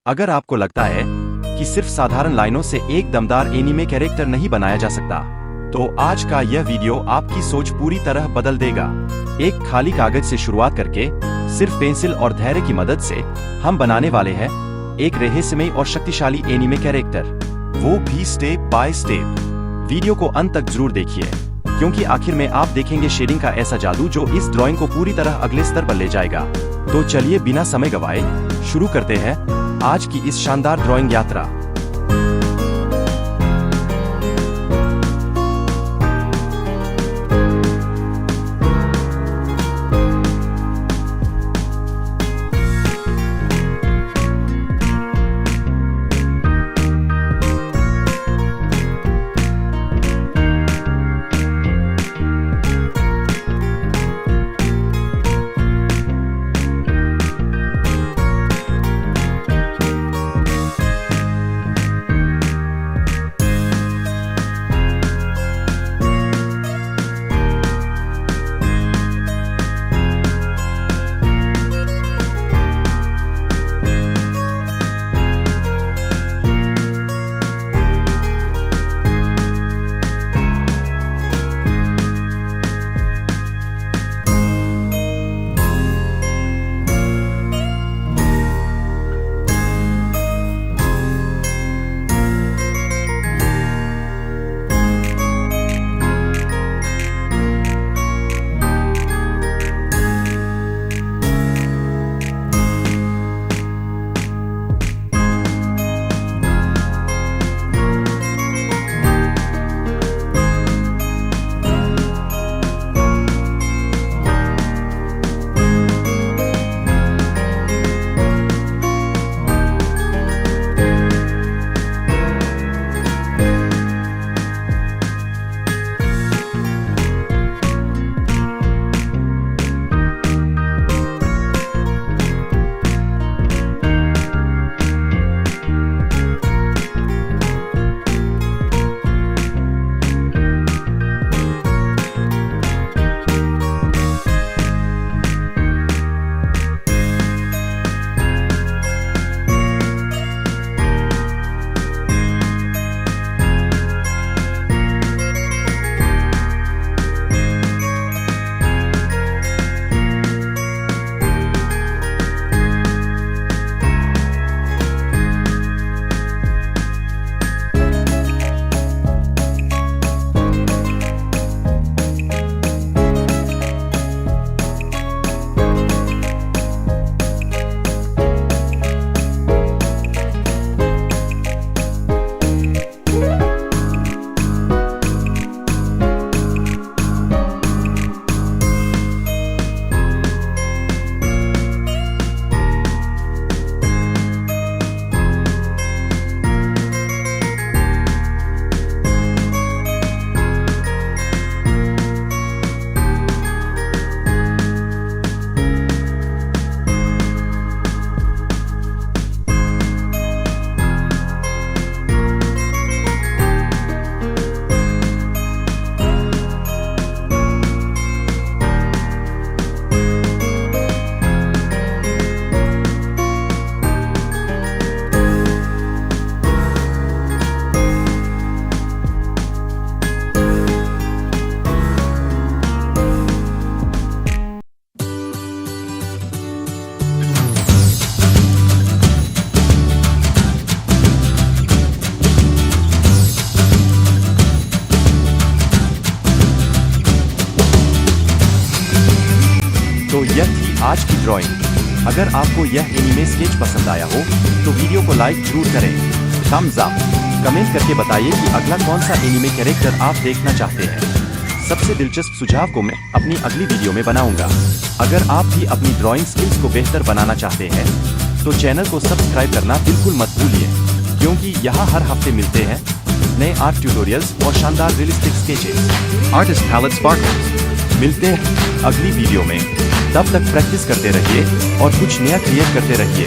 अगर आपको लगता है कि सिर्फ साधारण लाइनों से एक दमदार एनीमे कैरेक्टर नहीं बनाया जा सकता, तो आज का यह वीडियो आपकी सोच पूरी तरह बदल देगा। एक खाली कागज से शुरुआत करके सिर्फ पेंसिल और धैर्य की मदद से हम बनाने वाले हैं एक रहस्यमय और शक्तिशाली एनीमे कैरेक्टर, वो भी स्टेप बाय स्टेप। वीडियो को अंत तक जरूर देखिए, क्योंकि आखिर में आप देखेंगे शेडिंग का ऐसा जादू जो इस ड्राइंग को पूरी तरह अगले स्तर पर ले जाएगा। तो चलिए बिना समय गवाए शुरू करते हैं आज की इस शानदार ड्राइंग यात्रा। तो यह थी आज की ड्राइंग। अगर आपको यह एनीमे स्केच पसंद आया हो तो वीडियो को लाइक जरूर करें, थम्स अप, कमेंट करके बताइए कि अगला कौन सा एनीमे कैरेक्टर आप देखना चाहते हैं। सबसे दिलचस्प सुझाव को मैं अपनी अगली वीडियो में बनाऊंगा। अगर आप भी अपनी ड्राइंग स्किल्स को बेहतर बनाना चाहते हैं तो चैनल को सब्सक्राइब करना बिल्कुल मत भूलिए, क्योंकि यहाँ हर हफ्ते मिलते हैं नए आर्ट ट्यूटोरियल्स और शानदार realistic sketches. Artist palette sparkles. मिलते हैं अगली वीडियो में, तब तक प्रैक्टिस करते रहिए और कुछ नया क्रिएट करते रहिए।